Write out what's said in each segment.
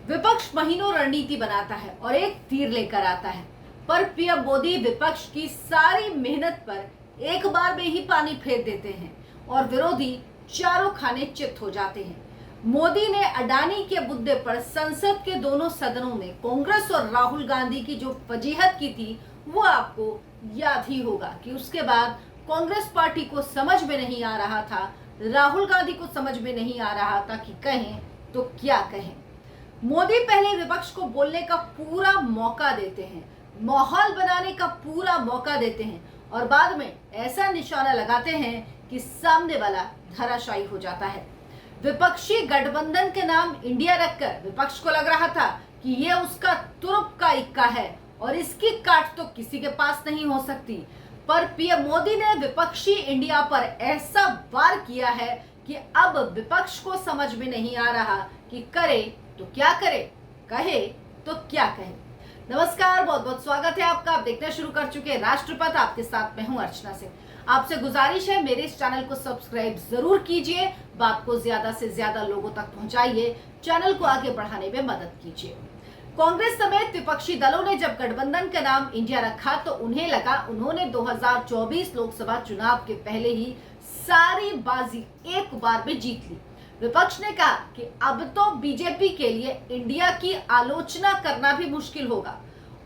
विपक्ष महीनों रणनीति बनाता है और एक तीर लेकर आता है, पर पीएम मोदी विपक्ष की सारी मेहनत पर एक बार में ही पानी फेर देते हैं और विरोधी चारों खाने चित हो जाते हैं। मोदी ने अडानी के मुद्दे पर संसद के दोनों सदनों में कांग्रेस और राहुल गांधी की जो फजीहत की थी वो आपको याद ही होगा कि उसके बाद कांग्रेस पार्टी को समझ में नहीं आ रहा था, राहुल गांधी को समझ में नहीं आ रहा था कि कहें तो क्या कहें। मोदी पहले विपक्ष को बोलने का पूरा मौका देते हैं, माहौल बनाने का पूरा मौका देते हैं और बाद में ऐसा निशाना लगाते हैं कि सामने वाला धराशायी हो जाता है। विपक्षी गठबंधन के नाम इंडिया रखकर विपक्ष को लग रहा था कि ये उसका तुरुप का इक्का है और इसकी काट तो किसी के पास नहीं हो सकती, पर पीएम मोदी ने विपक्षी इंडिया पर ऐसा वार किया है कि अब विपक्ष को समझ में नहीं आ रहा कि करे तो क्या करे, कहे तो क्या कहे। नमस्कार, बहुत बहुत स्वागत है आपका। आप देखना शुरू कर चुके हैं राष्ट्रपथ। आपके साथ मैं हूं अर्चना सिंह। आपसे गुजारिश है मेरे इस चैनल को सब्सक्राइब जरूर कीजिए, बात को ज्यादा से ज्यादा लोगों तक पहुंचाइए, चैनल को आगे बढ़ाने में मदद कीजिए। कांग्रेस समेत विपक्षी दलों ने जब गठबंधन का नाम इंडिया रखा तो उन्हें लगा उन्होंने 2024 लोकसभा चुनाव के पहले ही सारी बाजी एक बार में जीत ली। विपक्ष ने कहा कि अब तो बीजेपी के लिए इंडिया की आलोचना करना भी मुश्किल होगा।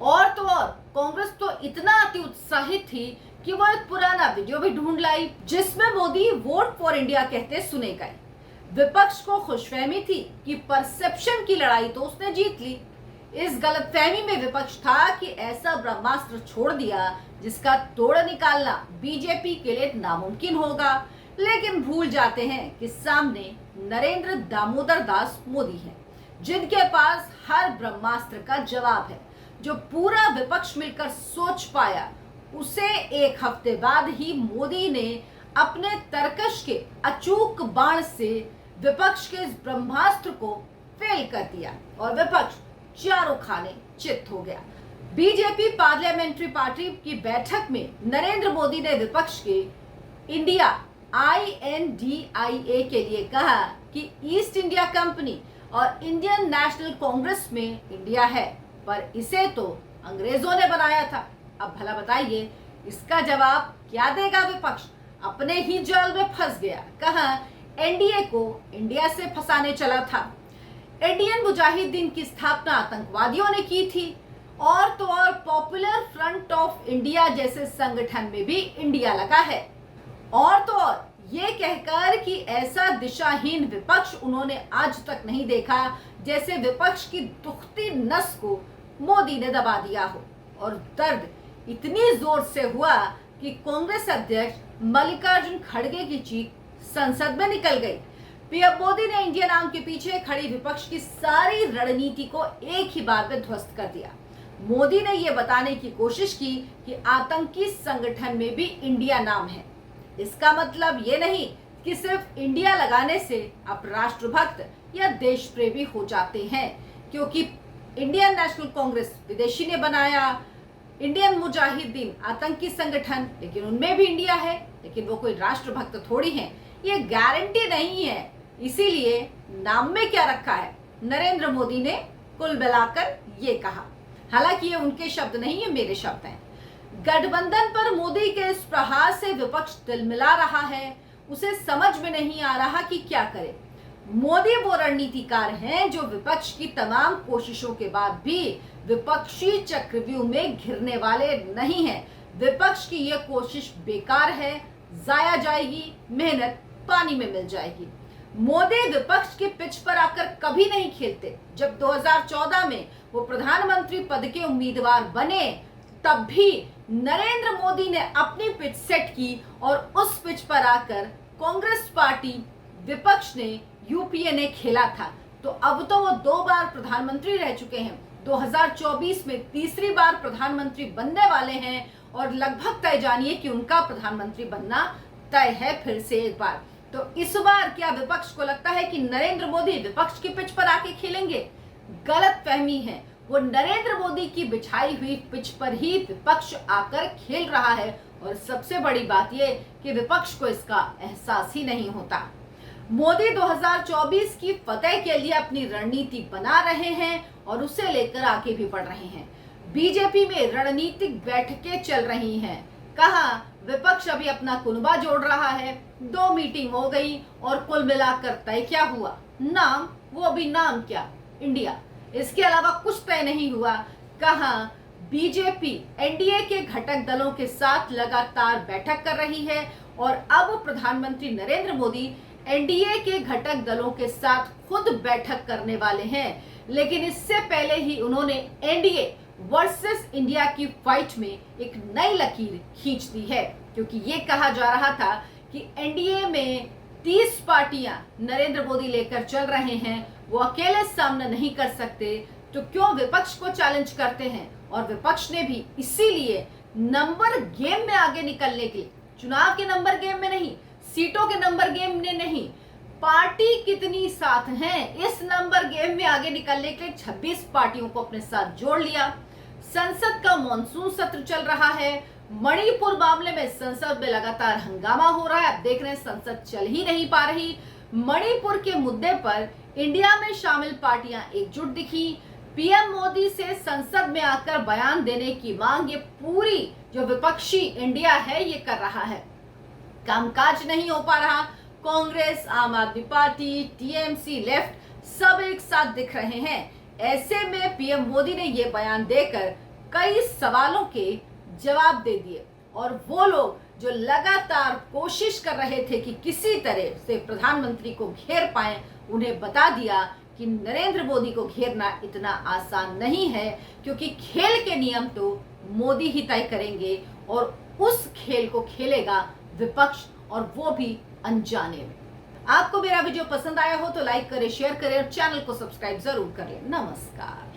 और तो और कांग्रेस तो इतना अति उत्साहित थी कि वो एक पुराना वीडियो भी ढूंढ लाई जिसमें मोदी वोट फॉर इंडिया कहते सुने गए। विपक्ष को खुशफहमी थी कि परसेप्शन की लड़ाई तो उसने जीत ली। इस गलतफहमी में विपक्ष था कि ऐसा ब्रह्मास्त्र छोड़ दिया जिसका तोड़ निकालना बीजेपी के लिए नामुमकिन होगा, लेकिन भूल जाते हैं कि सामने नरेंद्र दामोदर दास मोदी हैं, जिनके पास हर ब्रह्मास्त्र का जवाब है। जो पूरा विपक्ष मिलकर सोच पाया उसे एक हफ्ते बाद ही मोदी ने अपने तर्कश के अचूक बाण से विपक्ष के इस ब्रह्मास्त्र को फेल कर दिया और विपक्ष चारों खाने चित हो गया। बीजेपी पार्लियामेंट्री पार्टी की बैठक में नरेंद्र मोदी ने विपक्ष के इंडिया INDIA के लिए कहा कि ईस्ट इंडिया कंपनी और इंडियन नेशनल कांग्रेस में इंडिया है, पर इसे तो अंग्रेजों ने बनाया था। अब भला बताइए इसका जवाब क्या देगा विपक्ष? अपने ही जाल में फंस गया। कहा एनडीए को इंडिया से फंसाने चला था। इंडियन मुजाहिदीन की स्थापना आतंकवादियों ने की थी और तो और पॉपुलर फ्रंट ऑफ इंडिया जैसे संगठन में भी इंडिया लगा है। और तो और ये कहकर कि ऐसा दिशाहीन विपक्ष उन्होंने आज तक नहीं देखा, जैसे विपक्ष की दुखती नस को मोदी ने दबा दिया हो। और दर्द इतनी जोर से हुआ कि कांग्रेस अध्यक्ष मल्लिकार्जुन खड़गे की चीख संसद में निकल गई। पीएम मोदी ने इंडिया नाम के पीछे खड़ी विपक्ष की सारी रणनीति को एक ही बार में ध्वस्त कर दिया। मोदी ने यह बताने की कोशिश की कि आतंकी संगठन में भी इंडिया नाम है। इसका मतलब ये नहीं कि सिर्फ इंडिया लगाने से आप राष्ट्रभक्त या देश प्रेमी हो जाते हैं, क्योंकि इंडियन नेशनल कांग्रेस विदेशी ने बनाया, इंडियन मुजाहिदीन आतंकी संगठन, लेकिन उनमें भी इंडिया है, लेकिन वो कोई राष्ट्रभक्त थोड़ी हैं। ये गारंटी नहीं है, इसीलिए नाम में क्या रखा है। नरेंद्र मोदी ने कुल मिलाकर ये कहा, हालांकि ये उनके शब्द नहीं है, मेरे शब्द हैं। गठबंधन पर मोदी के इस प्रहार से विपक्ष तिलमिला रहा है, उसे समझ में नहीं आ रहा कि क्या करे। मोदी वो रणनीतिकार हैं जो विपक्ष की तमाम कोशिशों के बाद भी विपक्षी चक्रव्यूह में घिरने वाले नहीं हैं। विपक्ष की यह कोशिश बेकार है, जाया जाएगी, मेहनत पानी में मिल जाएगी। मोदी विपक्ष के पिच पर आकर कभी नहीं खेलते। जब 2014 में वो प्रधानमंत्री पद के उम्मीदवार बने तब भी नरेंद्र मोदी ने अपनी पिच सेट की और उस पिच पर आकर कांग्रेस पार्टी विपक्ष ने यूपीए ने खेला था। तो अब तो वो 2 बार प्रधानमंत्री रह चुके हैं, 2024 में तीसरी बार प्रधानमंत्री बनने वाले हैं और लगभग तय जानिए कि उनका प्रधानमंत्री बनना तय है फिर से एक बार। तो इस बार क्या विपक्ष को लगता है कि नरेंद्र मोदी विपक्ष की पिच पर आके खेलेंगे? गलत फहमी है। वो नरेंद्र मोदी की बिछाई हुई पिच पर ही विपक्ष आकर खेल रहा है और सबसे बड़ी बात यह कि विपक्ष को इसका एहसास ही नहीं होता। मोदी 2024 की फतेह के लिए अपनी रणनीति बना रहे हैं और उसे लेकर आगे भी बढ़ रहे हैं। बीजेपी में रणनीतिक बैठकें चल रही हैं। कहा विपक्ष अभी अपना कुनबा जोड़ रहा है। 2 मीटिंग हो गई और कुल मिलाकर तय क्या हुआ? नाम, वो भी नाम क्या? इंडिया। इसके अलावा कुछ तय नहीं हुआ। कहा बीजेपी एनडीए के घटक दलों के साथ लगातार बैठक कर रही है और अब प्रधानमंत्री नरेंद्र मोदी एनडीए के घटक दलों के साथ खुद बैठक करने वाले हैं। लेकिन इससे पहले ही उन्होंने एनडीए वर्सेस इंडिया की फाइट में एक नई लकीर खींच दी है, क्योंकि ये कहा जा रहा था कि एनडीए में 30 पार्टियां नरेंद्र मोदी लेकर चल रहे हैं, वो अकेले सामना नहीं कर सकते, तो क्यों विपक्ष को चैलेंज करते हैं। और विपक्ष ने भी इसीलिए नंबर गेम में आगे निकलने के लिए, चुनाव के नंबर गेम में नहीं, सीटों के नंबर गेम में नहीं, पार्टी कितनी साथ हैं, इस नंबर गेम में आगे निकलने के लिए 26 पार्टियों को अपने साथ जोड़ लिया। संसद का मॉनसून सत्र चल रहा है। मणिपुर मामले में संसद में लगातार हंगामा हो रहा है। आप देख रहे हैं संसद चल ही नहीं पा रही। मणिपुर के मुद्दे पर इंडिया में शामिल पार्टियां एकजुट दिखी। पीएम मोदी से संसद में आकर बयान देने की मांग ये पूरी जो विपक्षी इंडिया है ये कर रहा है। कामकाज नहीं हो पा रहा। कांग्रेस, आम आदमी पार्टी, टीएमसी, लेफ्ट सब एक साथ दिख रहे हैं। ऐसे में पीएम मोदी ने ये बयान देकर कई सवालों के जवाब दे दिए और वो लोग जो लगातार कोशिश कर रहे थे कि किसी तरह से प्रधानमंत्री को घेर पाए, उन्हें बता दिया कि नरेंद्र मोदी को घेरना इतना आसान नहीं है, क्योंकि खेल के नियम तो मोदी ही तय करेंगे और उस खेल को खेलेगा विपक्ष, और वो भी अनजाने में। आपको मेरा वीडियो पसंद आया हो तो लाइक करें, शेयर करें और चैनल को सब्सक्राइब जरूर करें। नमस्कार।